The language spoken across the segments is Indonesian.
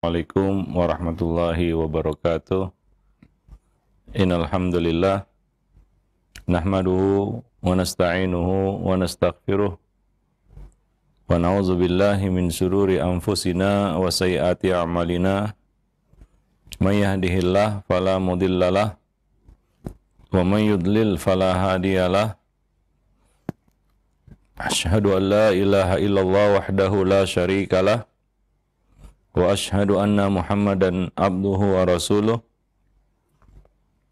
Assalamualaikum warahmatullahi wabarakatuh. Innal hamdalillah nahmaduhu wa nasta'inuhu wa nastaghfiruh wa na'udzu billahi min shururi anfusina wa sayyiati a'malina. May yahdihillahu fala mudhillalah wa may yudlil fala hadiyalah. Asyhadu an la ilaha illallah wahdahu la syarikalah wa asyhadu anna Muhammadan abduhu wa rasuluh.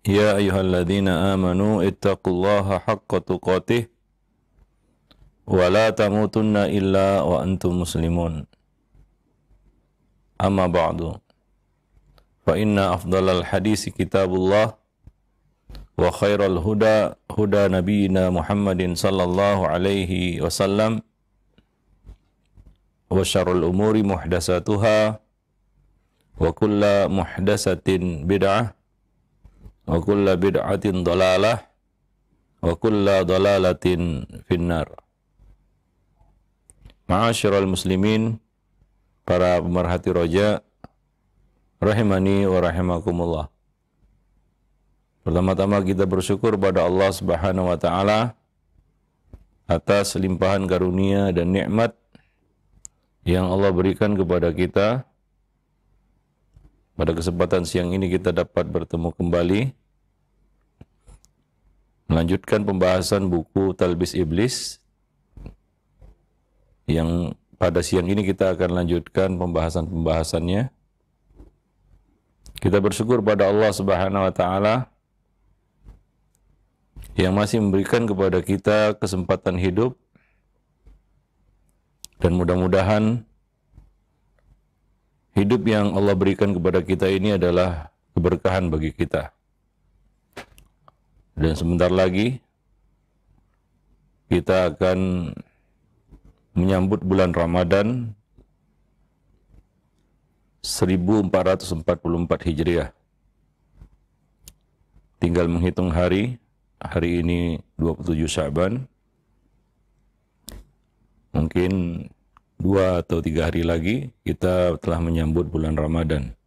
Ya ayyuhalladzina amanu ittaqullaha haqqa tuqatih wa la tamutunna illa wa antum muslimun. Amma ba'du. Fa inna afdalal hadisi kitabullah wa khairal huda huda nabiyyina Muhammadin sallallahu alaihi wasallam wa syarrul umuri muhdatsatuha wa kullu muhdatsatin bid'ah wa kullu bid'atin dhalalah wa kullu dhalalatin finnar. Ma'asyiral muslimin, para pemerhati roja rahimani wa rahimakumullah. Pertama-tama kita bersyukur pada Allah Subhanahu wa taala atas limpahan karunia dan nikmat yang Allah berikan kepada kita. Pada kesempatan siang ini kita dapat bertemu kembali, melanjutkan pembahasan buku Talbis Iblis, yang pada siang ini kita akan lanjutkan pembahasannya. Kita bersyukur pada Allah Subhanahu wa taala yang masih memberikan kepada kita kesempatan hidup, dan mudah-mudahan hidup yang Allah berikan kepada kita ini adalah keberkahan bagi kita. Dan sebentar lagi kita akan menyambut bulan Ramadan 1444 Hijriah. Tinggal menghitung hari ini 27 Sya'ban. Mungkin 2 atau 3 hari lagi kita telah menyambut bulan Ramadan.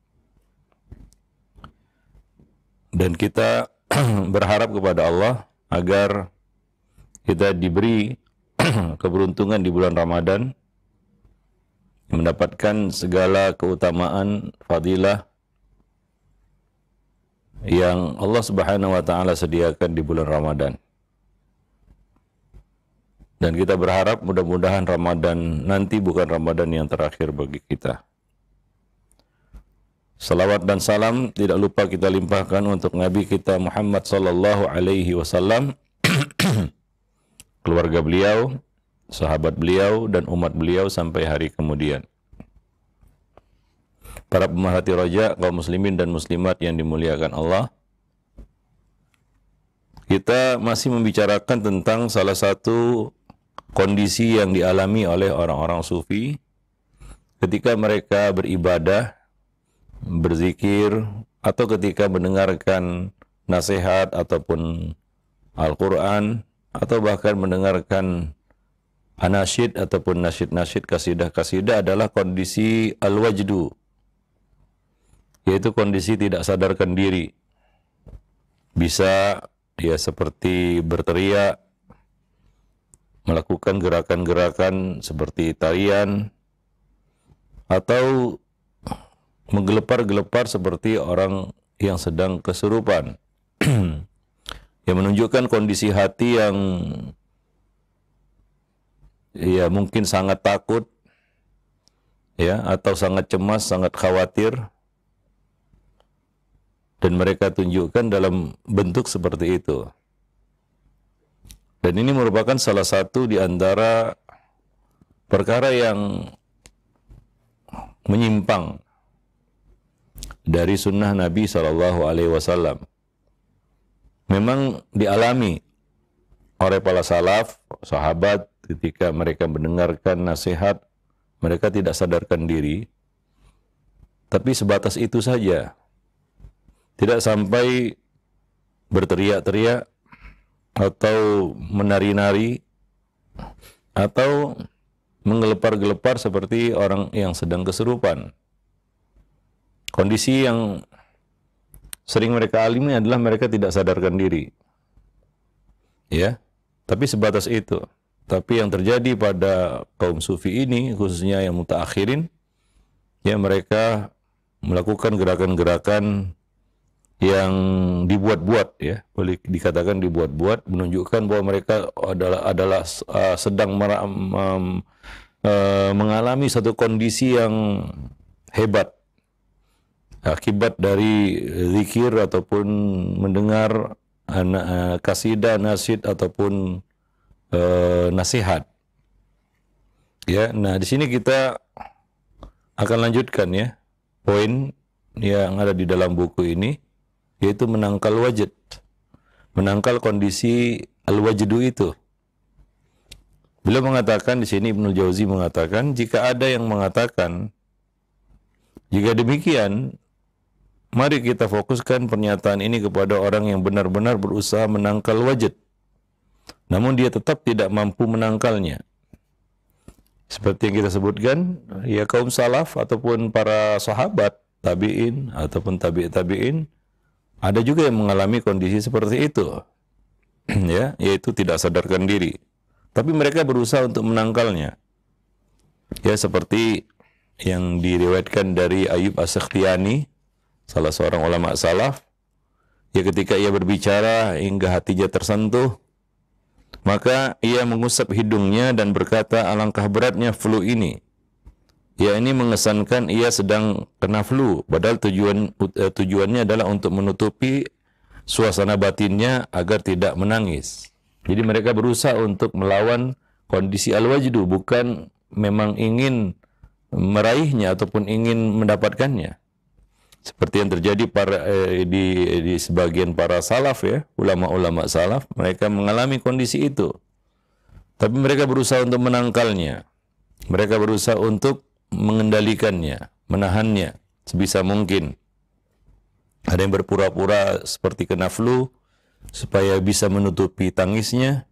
Dan kita berharap kepada Allah agar kita diberi keberuntungan di bulan Ramadan, mendapatkan segala keutamaan, fadilah yang Allah Subhanahu wa taala sediakan di bulan Ramadan. Dan kita berharap mudah-mudahan Ramadan nanti bukan Ramadan yang terakhir bagi kita. Salawat dan salam tidak lupa kita limpahkan untuk Nabi kita Muhammad sallallahu alaihi wasallam, keluarga beliau, sahabat beliau, dan umat beliau sampai hari kemudian. Para pemerhati roja, kaum muslimin dan muslimat yang dimuliakan Allah, kita masih membicarakan tentang salah satu kondisi yang dialami oleh orang-orang sufi ketika mereka beribadah, berzikir, atau ketika mendengarkan nasihat ataupun Al-Quran, atau bahkan mendengarkan anasyid ataupun nasyid-nasyid, kasidah-kasidah, adalah kondisi al-wajdu, yaitu kondisi tidak sadarkan diri. Bisa dia seperti berteriak, melakukan gerakan-gerakan seperti tarian, atau menggelepar-gelepar seperti orang yang sedang kesurupan. Yang menunjukkan kondisi hati yang ya mungkin sangat takut, ya, atau sangat cemas, sangat khawatir, dan mereka tunjukkan dalam bentuk seperti itu. Dan ini merupakan salah satu di antara perkara yang menyimpang dari sunnah Nabi SAW. Memang dialami oleh para salaf, sahabat, ketika mereka mendengarkan nasihat, mereka tidak sadarkan diri, tapi sebatas itu saja. Tidak sampai berteriak-teriak, atau menari-nari, atau menggelepar-gelepar seperti orang yang sedang kesurupan. Kondisi yang sering mereka alami adalah mereka tidak sadarkan diri. Ya, tapi sebatas itu. Tapi yang terjadi pada kaum sufi ini, khususnya yang mutaakhirin, ya mereka melakukan gerakan-gerakan yang dibuat-buat, ya, boleh dikatakan dibuat-buat, menunjukkan bahwa mereka adalah sedang mengalami satu kondisi yang hebat akibat dari zikir ataupun mendengar kasidah, nasyid ataupun nasihat. Ya, nah di sini kita akan lanjutkan ya poin yang ada di dalam buku ini, yaitu menangkal wajid, menangkal kondisi al-wajdu itu. Beliau mengatakan di sini, Ibnu Jauzi mengatakan, jika ada yang mengatakan jika demikian, mari kita fokuskan pernyataan ini kepada orang yang benar-benar berusaha menangkal wajid, namun dia tetap tidak mampu menangkalnya. Seperti yang kita sebutkan, ya kaum salaf ataupun para sahabat, tabi'in ataupun tabi'in, ada juga yang mengalami kondisi seperti itu. Ya, yaitu tidak sadarkan diri. Tapi mereka berusaha untuk menangkalnya. Ya, seperti yang diriwayatkan dari Ayyub As-Sakhtiyani, salah seorang ulama salaf, ya ketika ia berbicara hingga hatinya tersentuh, maka ia mengusap hidungnya dan berkata, alangkah beratnya flu ini. Ya, ini mengesankan ia sedang kena flu, padahal tujuannya adalah untuk menutupi suasana batinnya agar tidak menangis. Jadi mereka berusaha untuk melawan kondisi al-wajdu, bukan memang ingin meraihnya ataupun ingin mendapatkannya. Seperti yang terjadi di sebagian para salaf, ya, ulama-ulama salaf, mereka mengalami kondisi itu. Tapi mereka berusaha untuk menangkalnya. Mereka berusaha untuk mengendalikannya, menahannya sebisa mungkin. Ada yang berpura-pura seperti kena flu supaya bisa menutupi tangisnya,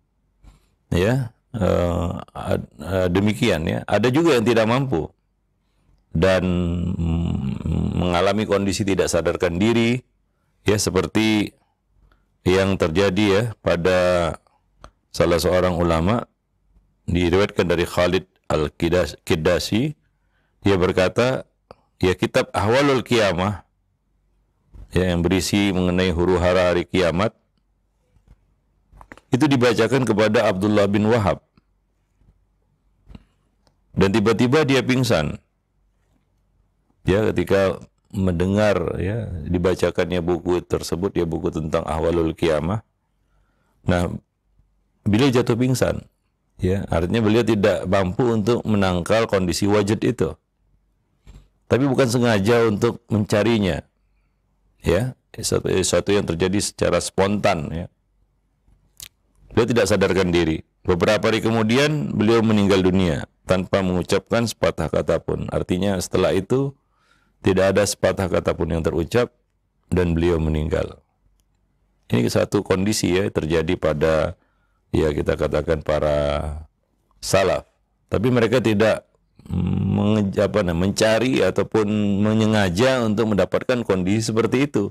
ya, demikian ya. Ada juga yang tidak mampu dan mengalami kondisi tidak sadarkan diri, ya, seperti yang terjadi ya pada salah seorang ulama, diriwayatkan dari Khalid Al-Qidasi. Dia berkata, ya, kitab Ahwalul Qiyamah, ya, yang berisi mengenai huru-hara hari kiamat, itu dibacakan kepada Abdullah bin Wahab. Dan tiba-tiba dia pingsan. Ya, ketika mendengar ya dibacakannya buku tersebut, ya, buku tentang Ahwalul Qiyamah. Nah, beliau jatuh pingsan. Ya, artinya beliau tidak mampu untuk menangkal kondisi wajid itu. Tapi bukan sengaja untuk mencarinya. Ya, sesuatu yang terjadi secara spontan, ya. Beliau tidak sadarkan diri. Beberapa hari kemudian beliau meninggal dunia tanpa mengucapkan sepatah kata pun. Artinya setelah itu tidak ada sepatah kata pun yang terucap dan beliau meninggal. Ini satu kondisi ya terjadi pada, ya, kita katakan para salaf. Tapi mereka tidak mencari ataupun menyengaja untuk mendapatkan kondisi seperti itu.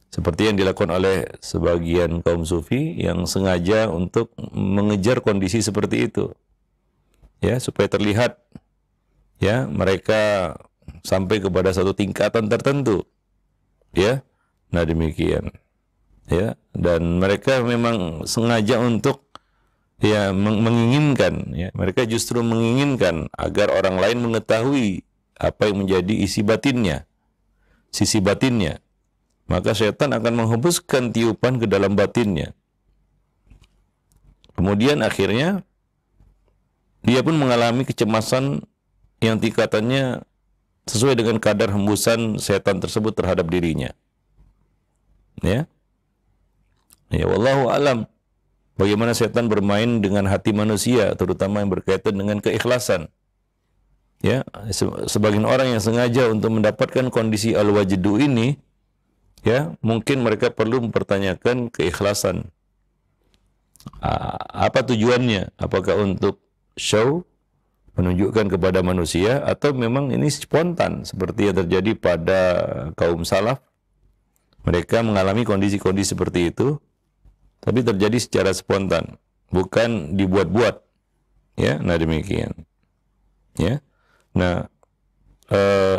Seperti yang dilakukan oleh sebagian kaum sufi yang sengaja untuk mengejar kondisi seperti itu. Ya, supaya terlihat, ya, mereka sampai kepada satu tingkatan tertentu. Ya. Nah, demikian. Ya, dan mereka memang sengaja untuk, ya, menginginkan, ya, mereka justru menginginkan agar orang lain mengetahui apa yang menjadi isi batinnya, sisi batinnya. Maka setan akan menghembuskan tiupan ke dalam batinnya. Kemudian akhirnya dia pun mengalami kecemasan yang tingkatannya sesuai dengan kadar hembusan setan tersebut terhadap dirinya. Ya. Ya, wallahu alam. Bagaimana setan bermain dengan hati manusia, terutama yang berkaitan dengan keikhlasan. Ya, sebagian orang yang sengaja untuk mendapatkan kondisi al-wajdu ini, ya, mungkin mereka perlu mempertanyakan keikhlasan. Apa tujuannya? Apakah untuk show menunjukkan kepada manusia, atau memang ini spontan seperti yang terjadi pada kaum salaf. Mereka mengalami kondisi-kondisi seperti itu, tapi terjadi secara spontan, bukan dibuat-buat. Ya, nah demikian. Ya, nah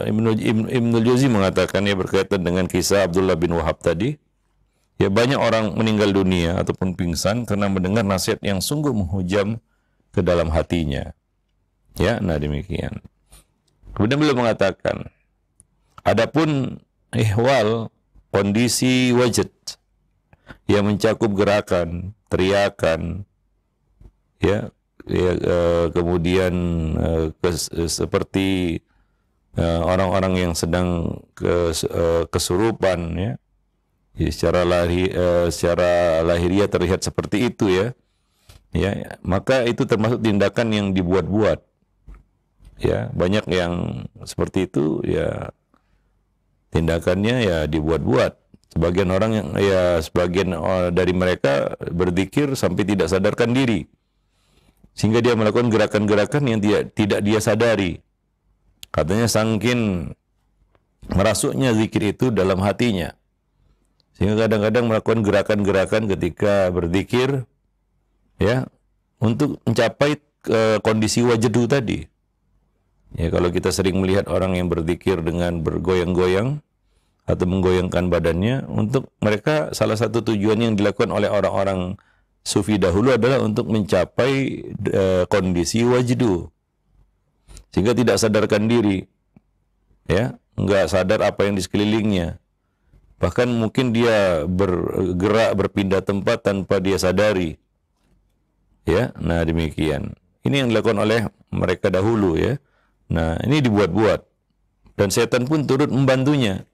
Ibnu Jauzi mengatakan, ya, berkaitan dengan kisah Abdullah bin Wahab tadi, ya, banyak orang meninggal dunia ataupun pingsan karena mendengar nasihat yang sungguh menghujam ke dalam hatinya. Ya, nah demikian. Kemudian beliau mengatakan, adapun ihwal, kondisi wajad yang mencakup gerakan, teriakan, ya, kemudian seperti orang-orang yang sedang kesurupan, ya, secara lahiriah terlihat seperti itu, ya, ya, maka itu termasuk tindakan yang dibuat-buat. Ya, banyak yang seperti itu, ya, tindakannya ya dibuat-buat. Sebagian orang yang, ya, sebagian dari mereka berzikir sampai tidak sadarkan diri, sehingga dia melakukan gerakan-gerakan yang tidak dia sadari. Katanya saking merasuknya zikir itu dalam hatinya, sehingga kadang-kadang melakukan gerakan-gerakan ketika berzikir, ya, untuk mencapai kondisi wajdu tadi. Ya, kalau kita sering melihat orang yang berzikir dengan bergoyang-goyang atau menggoyangkan badannya, untuk mereka salah satu tujuan yang dilakukan oleh orang-orang sufi dahulu adalah untuk mencapai kondisi wajdu, sehingga tidak sadarkan diri, ya, nggak sadar apa yang di sekelilingnya, bahkan mungkin dia bergerak berpindah tempat tanpa dia sadari, ya. Nah demikian, ini yang dilakukan oleh mereka dahulu, ya. Nah ini dibuat-buat, dan setan pun turut membantunya.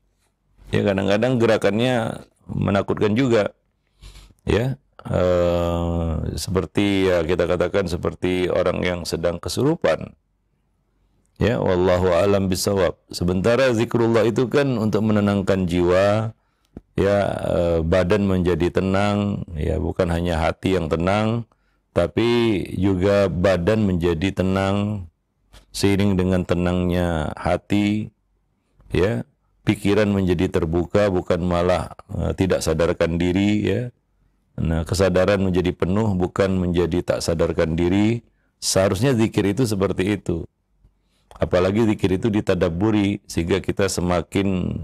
Ya, kadang-kadang gerakannya menakutkan juga, ya, seperti, ya, kita katakan seperti orang yang sedang kesurupan. Ya, wallahu alam bisawab. Sementara zikrullah itu kan untuk menenangkan jiwa, ya, badan menjadi tenang, ya, bukan hanya hati yang tenang, tapi juga badan menjadi tenang. Seiring dengan tenangnya hati, ya, pikiran menjadi terbuka, bukan malah tidak sadarkan diri, ya. Nah, kesadaran menjadi penuh, bukan menjadi tak sadarkan diri. Seharusnya zikir itu seperti itu. Apalagi zikir itu ditadabburi, sehingga kita semakin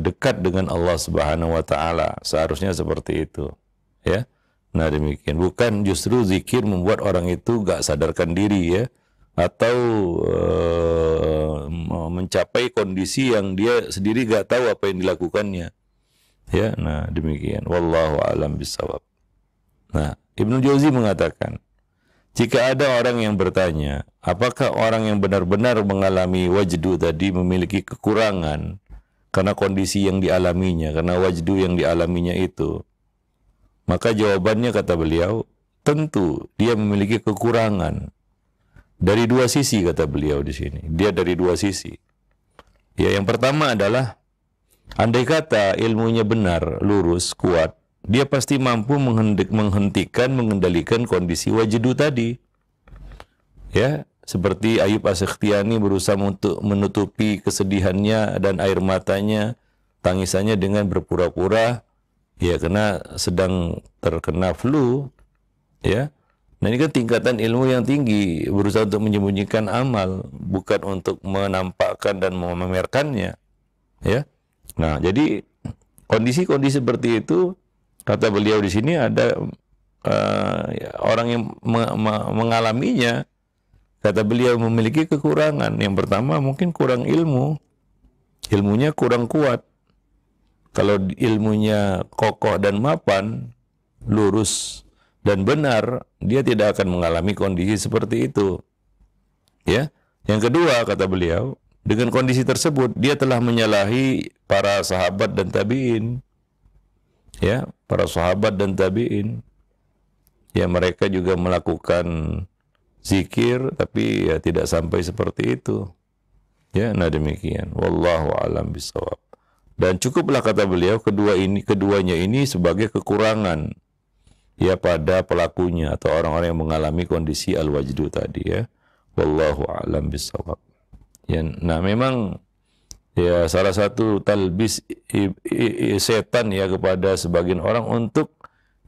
dekat dengan Allah Subhanahu wa taala. Seharusnya seperti itu, ya. Nah, demikian. Bukan justru zikir membuat orang itu gak sadarkan diri, ya, atau mencapai kondisi yang dia sendiri gak tahu apa yang dilakukannya, ya. Nah demikian, wallahu a'lam bishawab. Nah, Ibnu Jauzi mengatakan, jika ada orang yang bertanya, apakah orang yang benar-benar mengalami wajdu tadi memiliki kekurangan karena kondisi yang dialaminya, karena wajdu yang dialaminya itu, maka jawabannya, kata beliau, tentu dia memiliki kekurangan. Dari dua sisi, kata beliau di sini. Dia dari dua sisi. Ya, yang pertama adalah, andai kata ilmunya benar, lurus, kuat, dia pasti mampu menghentikan, mengendalikan kondisi wajdu tadi. Ya, seperti Ayub As-Sikhtiyani berusaha untuk menutupi kesedihannya dan air matanya, tangisannya dengan berpura-pura, ya, karena sedang terkena flu, ya. Nah, ini kan tingkatan ilmu yang tinggi, berusaha untuk menyembunyikan amal, bukan untuk menampakkan dan memamerkannya, ya. Nah, jadi kondisi-kondisi seperti itu, kata beliau di sini, ada orang yang mengalaminya, kata beliau, memiliki kekurangan. Yang pertama mungkin kurang ilmu, ilmunya kurang kuat. Kalau ilmunya kokoh dan mapan, lurus dan benar, dia tidak akan mengalami kondisi seperti itu, ya. Yang kedua, kata beliau, dengan kondisi tersebut dia telah menyalahi para sahabat dan tabi'in, ya, para sahabat dan tabi'in, ya, mereka juga melakukan zikir, tapi ya tidak sampai seperti itu, ya. Nah demikian, wallahu a'lam bishawab. Dan cukuplah, kata beliau, keduanya ini sebagai kekurangan, ya, pada pelakunya atau orang-orang yang mengalami kondisi al-wajdu tadi, ya. Wallahu a'lam bishawab. Ya, nah memang ya salah satu talbis setan ya kepada sebagian orang untuk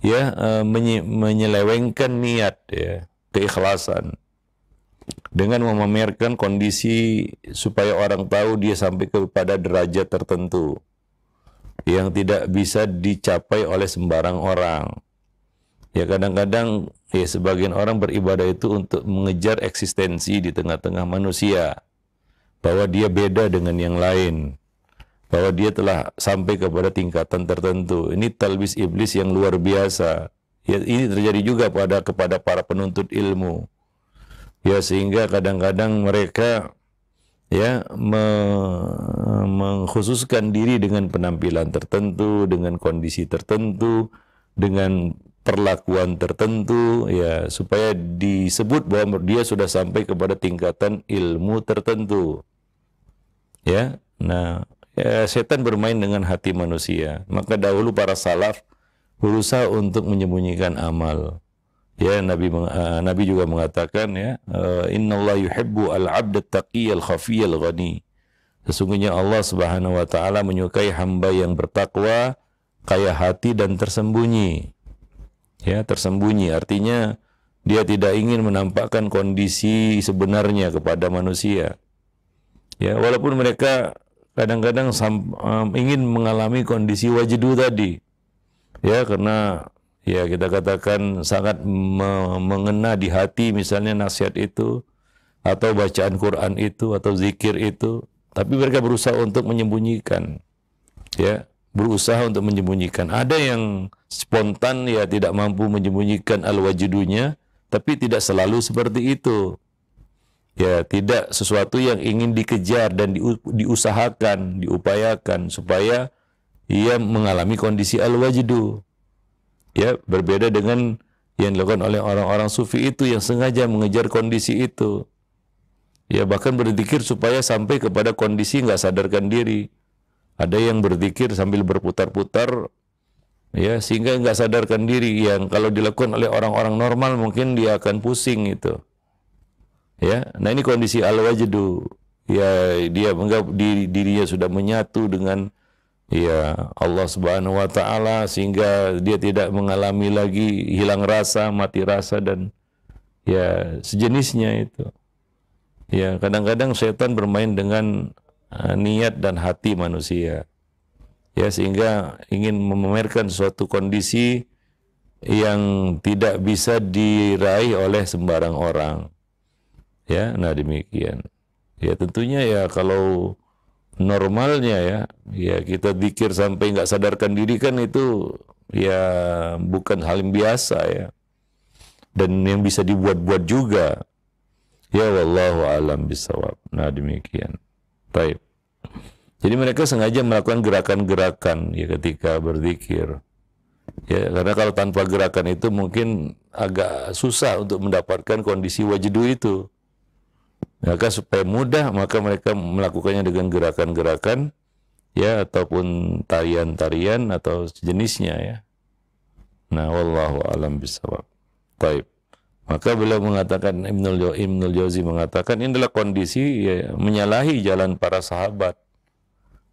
ya menyelewengkan niat ya, keikhlasan dengan memamerkan kondisi supaya orang tahu dia sampai kepada derajat tertentu yang tidak bisa dicapai oleh sembarang orang. Ya kadang-kadang ya sebagian orang beribadah itu untuk mengejar eksistensi di tengah-tengah manusia, bahwa dia beda dengan yang lain, bahwa dia telah sampai kepada tingkatan tertentu. Ini talbis iblis yang luar biasa. Ya, ini terjadi juga kepada para penuntut ilmu. Ya sehingga kadang-kadang mereka ya mengkhususkan diri dengan penampilan tertentu, dengan kondisi tertentu, dengan perlakuan tertentu ya supaya disebut bahwa dia sudah sampai kepada tingkatan ilmu tertentu. Ya. Nah, ya, setan bermain dengan hati manusia. Maka dahulu para salaf berusaha untuk menyembunyikan amal. Ya, Nabi juga mengatakan ya, innallaha yuhibbu al-'abda at-taqiyyal khafiyyal ghani. Sesungguhnya Allah Subhanahu wa taala menyukai hamba yang bertakwa, kaya hati dan tersembunyi. Ya, tersembunyi artinya dia tidak ingin menampakkan kondisi sebenarnya kepada manusia. Ya, walaupun mereka kadang-kadang ingin mengalami kondisi wajdu tadi. Ya, karena ya kita katakan sangat mengena di hati misalnya nasihat itu atau bacaan Quran itu atau zikir itu, tapi mereka berusaha untuk menyembunyikan. Ya, berusaha untuk menyembunyikan. Ada yang spontan ya tidak mampu menyembunyikan al-wajdunya, tapi tidak selalu seperti itu. Ya, tidak sesuatu yang ingin dikejar dan diusahakan, diupayakan supaya ia mengalami kondisi al-wajdu. Ya, berbeda dengan yang dilakukan oleh orang-orang sufi itu yang sengaja mengejar kondisi itu. Ya, bahkan berzikir supaya sampai kepada kondisi nggak sadarkan diri. Ada yang berzikir sambil berputar-putar, ya sehingga nggak sadarkan diri. Yang kalau dilakukan oleh orang-orang normal mungkin dia akan pusing itu. Ya, nah ini kondisi al-wajdu. Ya, dia menganggap dirinya sudah menyatu dengan ya Allah Subhanahu wa taala sehingga dia tidak mengalami lagi hilang rasa, mati rasa dan ya sejenisnya itu. Ya, kadang-kadang setan bermain dengan niat dan hati manusia. Ya, sehingga ingin memamerkan suatu kondisi yang tidak bisa diraih oleh sembarang orang. Ya, nah demikian. Ya tentunya ya kalau normalnya ya kita zikir sampai nggak sadarkan diri kan itu ya bukan hal yang biasa ya. Dan yang bisa dibuat-buat juga. Ya wallahu alam bisawab. Nah demikian. Baik. Jadi mereka sengaja melakukan gerakan-gerakan ya ketika berzikir. Ya, karena kalau tanpa gerakan itu mungkin agak susah untuk mendapatkan kondisi wajdu itu. Maka supaya mudah, maka mereka melakukannya dengan gerakan-gerakan ya ataupun tarian-tarian atau sejenisnya ya. Nah, wallahu alam bisawab. Baik. Maka beliau mengatakan Ibnul Jauzi mengatakan ini adalah kondisi ya, menyalahi jalan para sahabat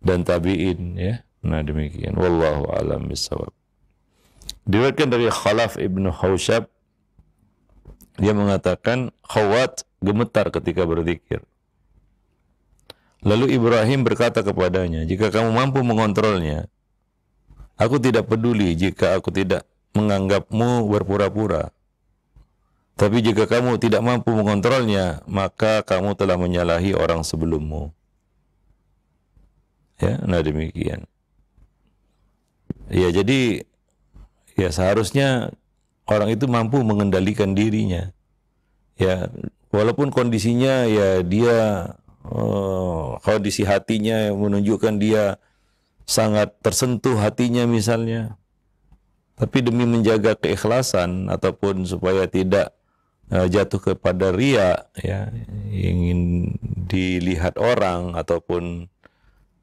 dan tabi'in ya. Nah, demikian. Wallahu alam bisawab. Diriwayatkan dari Khalaf Ibnu Hausyab, dia mengatakan Khawat gemetar ketika berzikir. Lalu Ibrahim berkata kepadanya, jika kamu mampu mengontrolnya, aku tidak peduli jika aku tidak menganggapmu berpura-pura. Tapi jika kamu tidak mampu mengontrolnya, maka kamu telah menyalahi orang sebelummu. Ya, nah demikian. Ya, jadi ya seharusnya orang itu mampu mengendalikan dirinya. Ya, walaupun kondisinya ya dia kondisi hatinya menunjukkan dia sangat tersentuh hatinya misalnya, tapi demi menjaga keikhlasan ataupun supaya tidak jatuh kepada riya ya, ingin dilihat orang ataupun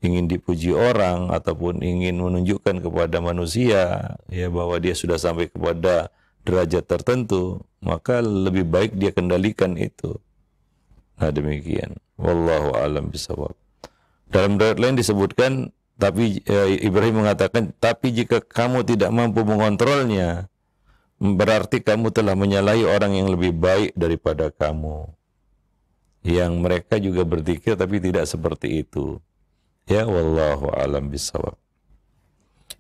ingin dipuji orang ataupun ingin menunjukkan kepada manusia ya bahwa dia sudah sampai kepada derajat tertentu, maka lebih baik dia kendalikan itu. Nah demikian. Wallahu a'lam bishawab. Dalam riwayat lain disebutkan, tapi Ibrahim mengatakan, tapi jika kamu tidak mampu mengontrolnya, berarti kamu telah menyalahi orang yang lebih baik daripada kamu. Yang mereka juga berzikir tapi tidak seperti itu. Ya, wallahu a'lam bishawab.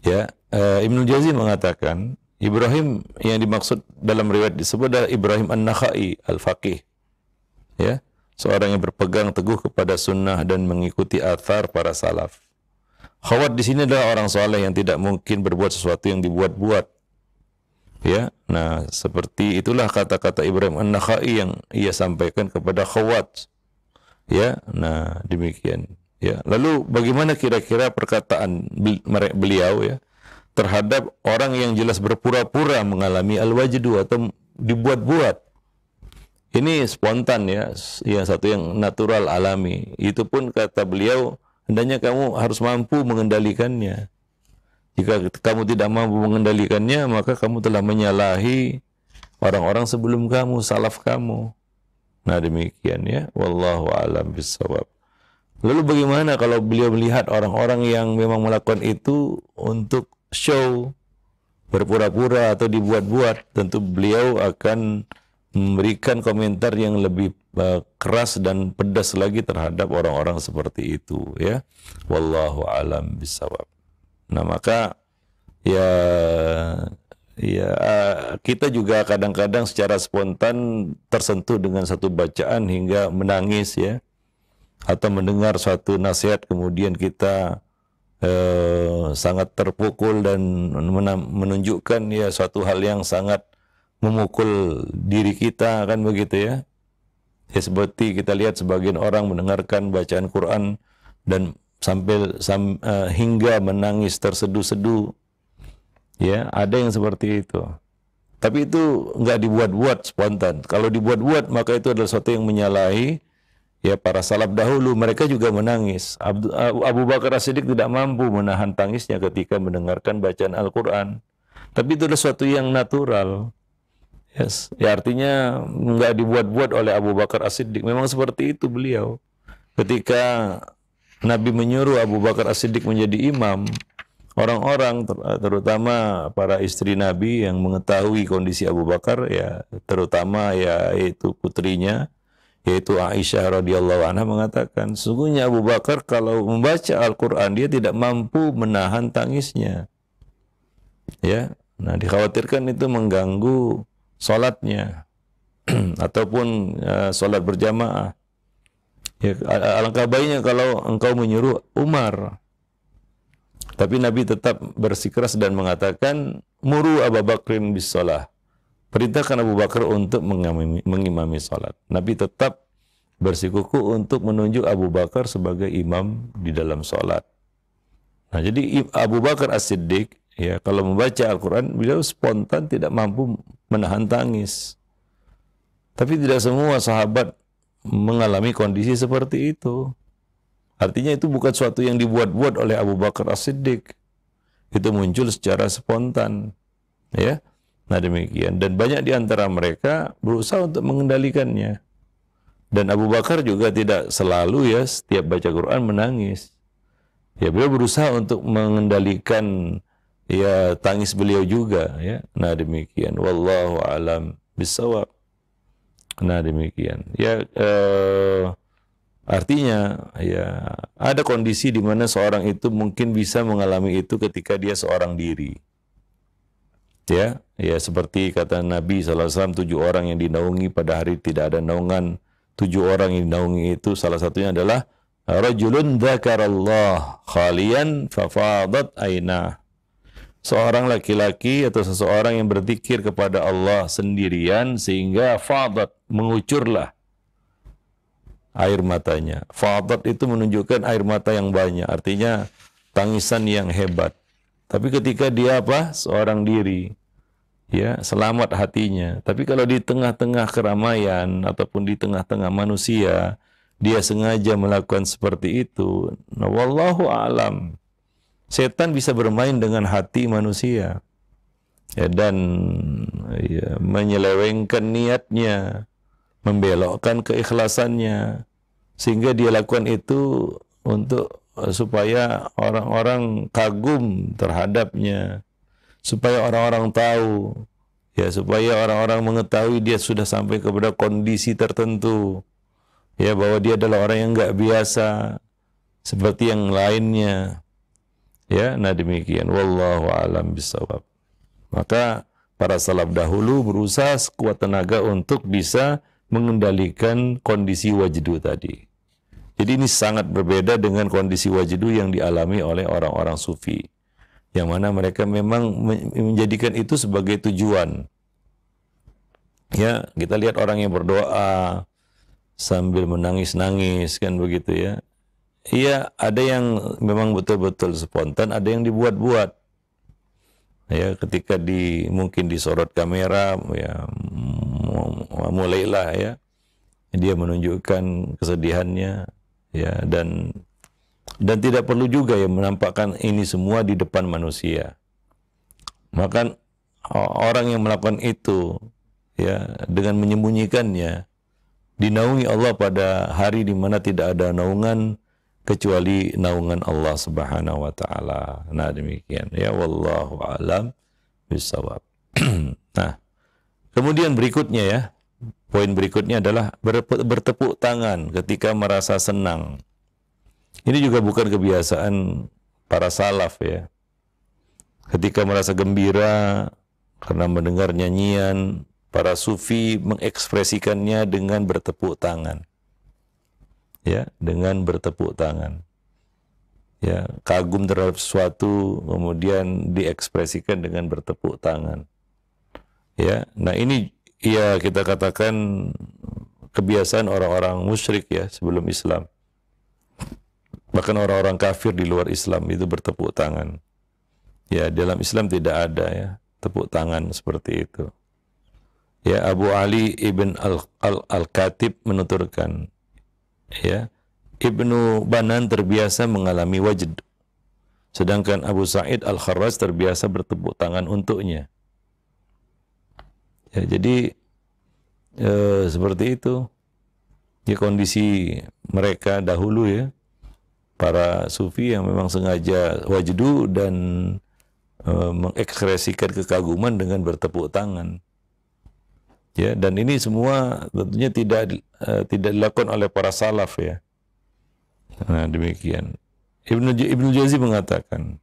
Ya, Ibnu Jauzi mengatakan, Ibrahim yang dimaksud dalam riwayat disebut adalah Ibrahim An-Nakhai Al-Faqih. Ya, seorang yang berpegang teguh kepada sunnah dan mengikuti athar para salaf. Khawat di sini adalah orang soleh yang tidak mungkin berbuat sesuatu yang dibuat-buat. Ya, nah seperti itulah kata-kata Ibrahim An-Nakhai yang ia sampaikan kepada Khawat. Ya, nah demikian. Ya, lalu bagaimana kira-kira perkataan beliau ya terhadap orang yang jelas berpura-pura mengalami al-wajdu atau dibuat-buat? Ini spontan ya, yang satu yang natural alami. Itu pun kata beliau, hendaknya kamu harus mampu mengendalikannya. Jika kamu tidak mampu mengendalikannya, maka kamu telah menyalahi orang-orang sebelum kamu, salaf kamu. Nah demikian ya, wallahu a'lam bishawab. Lalu bagaimana kalau beliau melihat orang-orang yang memang melakukan itu untuk show, berpura-pura atau dibuat-buat? Tentu beliau akan memberikan komentar yang lebih keras dan pedas lagi terhadap orang-orang seperti itu ya. Wallahu a'lam bishawab. Nah maka ya kita juga kadang-kadang secara spontan tersentuh dengan satu bacaan hingga menangis ya, atau mendengar suatu nasihat kemudian kita sangat terpukul dan menunjukkan ya suatu hal yang sangat memukul diri kita, kan begitu ya. Ya seperti kita lihat sebagian orang mendengarkan bacaan Quran dan hingga menangis terseduh-seduh. Ya, ada yang seperti itu. Tapi itu enggak dibuat-buat spontan. Kalau dibuat-buat maka itu adalah sesuatu yang menyalahi ya para salaf dahulu. Mereka juga menangis. Abu Bakar As-Siddiq tidak mampu menahan tangisnya ketika mendengarkan bacaan Al-Quran. Tapi itu adalah sesuatu yang natural. Yes. Ya artinya nggak dibuat-buat oleh Abu Bakar As-Siddiq. Memang seperti itu beliau. Ketika Nabi menyuruh Abu Bakar As-Siddiq menjadi imam, orang-orang terutama para istri Nabi yang mengetahui kondisi Abu Bakar ya, terutama yaitu putrinya yaitu Aisyah radhiyallahu anha mengatakan, sesungguhnya Abu Bakar kalau membaca Al-Qur'an dia tidak mampu menahan tangisnya. Ya. Nah, dikhawatirkan itu mengganggu salatnya ataupun salat berjamaah. Ya, alangkah baiknya kalau engkau menyuruh Umar. Tapi Nabi tetap bersikeras dan mengatakan, muru Abu Bakrin bis shalah. Perintahkan Abu Bakar untuk mengimami salat. Nabi tetap bersikukuh untuk menunjuk Abu Bakar sebagai imam di dalam salat. Nah, jadi Abu Bakar As-Siddiq ya kalau membaca Al-Quran beliau spontan tidak mampu menahan tangis. Tapi tidak semua sahabat mengalami kondisi seperti itu. Artinya itu bukan suatu yang dibuat-buat oleh Abu Bakar As-Siddiq. Itu muncul secara spontan. Ya. Nah demikian. Dan banyak di antara mereka berusaha untuk mengendalikannya. Dan Abu Bakar juga tidak selalu ya setiap baca Quran menangis. Ya beliau berusaha untuk mengendalikan ya tangis beliau juga ya. Nah demikian. Wallahu a'lam bishawab. Nah demikian. Ya artinya ya ada kondisi di mana seorang itu mungkin bisa mengalami itu ketika dia seorang diri. Ya, ya seperti kata Nabi SAW, 7 orang yang dinaungi pada hari tidak ada naungan. 7 orang yang dinaungi itu salah satunya adalah rajulun dzakarallah khalian fafadat ainah. Seorang laki-laki atau seseorang yang berzikir kepada Allah sendirian sehingga fadat, mengucurlah air matanya. Fadat itu menunjukkan air mata yang banyak, artinya tangisan yang hebat. Tapi ketika dia seorang diri, ya selamat hatinya. Tapi kalau di tengah-tengah keramaian ataupun di tengah-tengah manusia, dia sengaja melakukan seperti itu. Nah, wallahu a'lam. Setan bisa bermain dengan hati manusia ya, dan ya, menyelewengkan niatnya, membelokkan keikhlasannya, sehingga dia lakukan itu untuk supaya orang-orang kagum terhadapnya, supaya orang-orang tahu, ya, supaya orang-orang mengetahui dia sudah sampai kepada kondisi tertentu, ya, bahwa dia adalah orang yang nggak biasa seperti yang lainnya, ya. Nah demikian, wallahu a'lam bishawab. Maka para salaf dahulu berusaha sekuat tenaga untuk bisa mengendalikan kondisi wajdu tadi. Jadi ini sangat berbeda dengan kondisi wajdu yang dialami oleh orang-orang sufi, yang mana mereka memang menjadikan itu sebagai tujuan. Ya, kita lihat orang yang berdoa sambil menangis-nangis, kan begitu ya. Iya, ada yang memang betul-betul spontan, ada yang dibuat-buat. Ya, ketika mungkin disorot kamera, ya mulailah ya dia menunjukkan kesedihannya, ya, dan tidak perlu juga ya menampakkan ini semua di depan manusia. Maka orang yang melakukan itu, ya, dengan menyembunyikannya, dinaungi Allah pada hari di mana tidak ada naungan kecuali naungan Allah Subhanahu wa taala. Nah, demikian ya, wallahu a'lam bishawab. Nah, kemudian berikutnya ya, poin berikutnya adalah bertepuk tangan ketika merasa senang. Ini juga bukan kebiasaan para salaf ya. Ketika merasa gembira karena mendengar nyanyian, para sufi mengekspresikannya dengan bertepuk tangan. Ya, dengan bertepuk tangan. Ya, kagum terhadap sesuatu kemudian diekspresikan dengan bertepuk tangan. Ya, nah ini ya kita katakan kebiasaan orang-orang musyrik ya sebelum Islam. Bahkan orang-orang kafir di luar Islam itu bertepuk tangan. Ya, dalam Islam tidak ada ya tepuk tangan seperti itu. Ya, Abu Ali ibn al-Khatib menuturkan, ya, Ibnu Banan terbiasa mengalami wajd, sedangkan Abu Sa'id al-Kharraz terbiasa bertepuk tangan untuknya. Ya, jadi seperti itu ya kondisi mereka dahulu ya, para sufi yang memang sengaja wajdu dan mengekspresikan kekaguman dengan bertepuk tangan. Ya, dan ini semua tentunya tidak dilakukan oleh para salaf ya. Nah, demikian. Ibnu Jauzi mengatakan,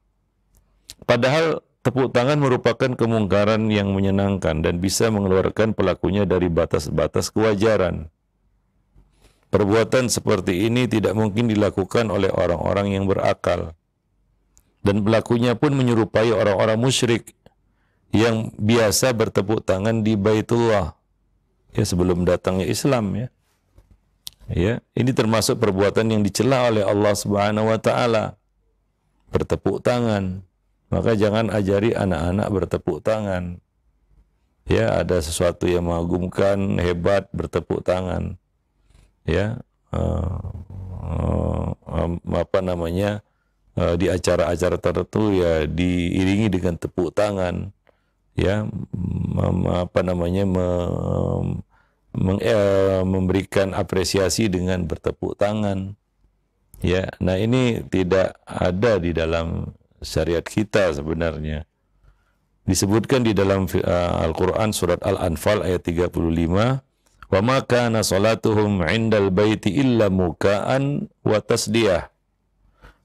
padahal tepuk tangan merupakan kemungkaran yang menyenangkan dan bisa mengeluarkan pelakunya dari batas-batas kewajaran. Perbuatan seperti ini tidak mungkin dilakukan oleh orang-orang yang berakal. Dan pelakunya pun menyerupai orang-orang musyrik yang biasa bertepuk tangan di Baitullah. Ya, sebelum datangnya Islam ya. Ya, ini termasuk perbuatan yang dicela oleh Allah Subhanahu wa taala. Bertepuk tangan. Maka jangan ajari anak-anak bertepuk tangan. Ya, ada sesuatu yang mengagumkan, hebat, bertepuk tangan. Ya, di acara-acara tertentu ya diiringi dengan tepuk tangan. Ya, memberikan apresiasi dengan bertepuk tangan. Ya, nah ini tidak ada di dalam syariat kita sebenarnya. Disebutkan di dalam Al-Quran surat Al-Anfal ayat 35, wa ma kana salatuhum 'indal baiti illa muka'an wa tasdiyah.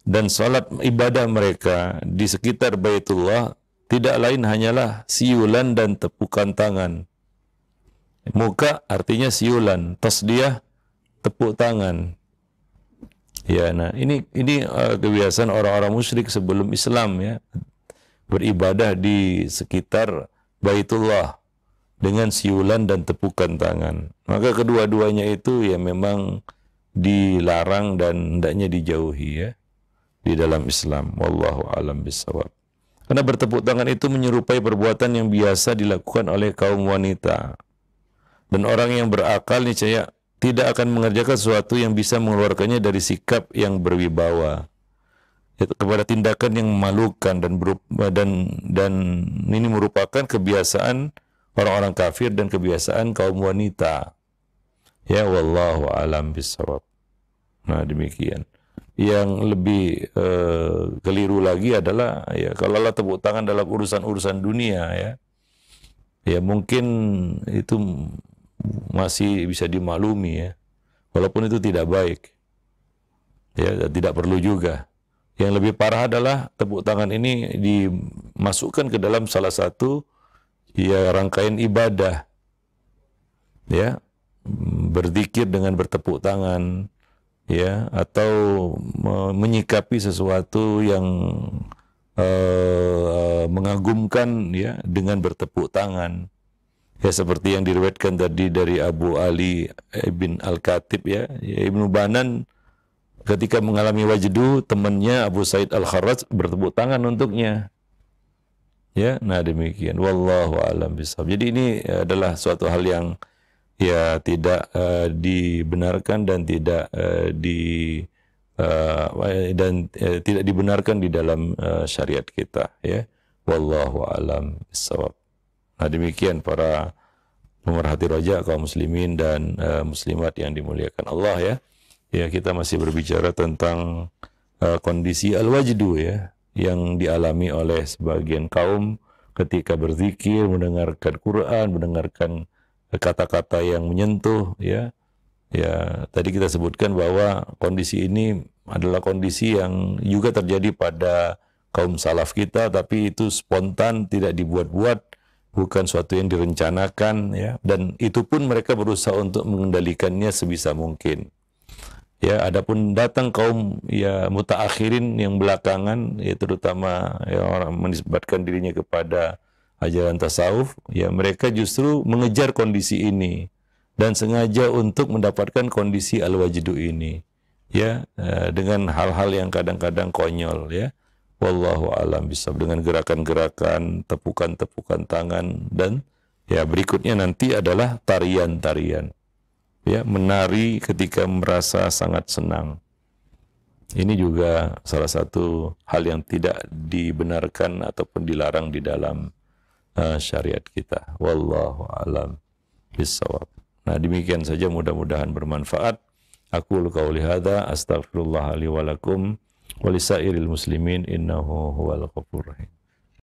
Dan salat ibadah mereka di sekitar Baitullah tidak lain hanyalah siulan dan tepukan tangan. Muka artinya siulan, tasdiyah tepuk tangan. Ya, nah ini kebiasaan orang-orang musyrik sebelum Islam ya, beribadah di sekitar Baitullah dengan siulan dan tepukan tangan. Maka kedua-duanya itu ya memang dilarang dan hendaknya dijauhi ya di dalam Islam. Wallahu a'lam bishawab. Karena bertepuk tangan itu menyerupai perbuatan yang biasa dilakukan oleh kaum wanita. Dan orang yang berakal niscaya tidak akan mengerjakan sesuatu yang bisa mengeluarkannya dari sikap yang berwibawa kepada tindakan yang memalukan dan ini merupakan kebiasaan orang-orang kafir dan kebiasaan kaum wanita. Ya, wallahu alam bisawab. Nah, demikian. Yang lebih keliru lagi adalah ya kalau Allah tepuk tangan dalam urusan-urusan dunia ya. Ya mungkin itu masih bisa dimaklumi ya. Walaupun itu tidak baik. Ya, tidak perlu juga. Yang lebih parah adalah tepuk tangan ini dimasukkan ke dalam salah satu ya rangkaian ibadah. Ya, berzikir dengan bertepuk tangan, ya, atau menyikapi sesuatu yang mengagumkan ya dengan bertepuk tangan. Ya seperti yang diriwayatkan tadi dari Abu Ali bin Al-Khatib ya, Ibnu Banan ketika mengalami wajdu, temannya Abu Said Al-Kharraj bertepuk tangan untuknya. Ya, nah demikian. Wallahu a'lam bishawab. Jadi ini adalah suatu hal yang ya tidak dibenarkan dan tidak tidak dibenarkan di dalam syariat kita ya. Wallahu a'lam bishawab. Nah demikian para pemerhati roja kaum muslimin dan muslimat yang dimuliakan Allah ya. Ya kita masih berbicara tentang kondisi al-wajdu ya yang dialami oleh sebagian kaum ketika berzikir, mendengarkan Quran, mendengarkan kata-kata yang menyentuh ya. Ya, tadi kita sebutkan bahwa kondisi ini adalah kondisi yang juga terjadi pada kaum salaf kita, tapi itu spontan, tidak dibuat-buat, bukan suatu yang direncanakan ya, dan itu pun mereka berusaha untuk mengendalikannya sebisa mungkin. Ya, adapun datang kaum ya mutaakhirin yang belakangan, ya terutama ya, orang menisbatkan dirinya kepada ajaran tasawuf, ya mereka justru mengejar kondisi ini dan sengaja untuk mendapatkan kondisi al-wajdu ini ya dengan hal-hal yang kadang-kadang konyol ya. Wallahu a'lam bishawab, dengan gerakan-gerakan, tepukan-tepukan tangan, dan ya berikutnya nanti adalah tarian-tarian ya, menari ketika merasa sangat senang. Ini juga salah satu hal yang tidak dibenarkan ataupun dilarang di dalam syariat kita. Wallahu a'lam bishawab. Nah demikian saja, mudah-mudahan bermanfaat. Aku qauli hadza astaghfirullah li wa lakum wa lisairil muslimin innahu huwal ghafurur rahim.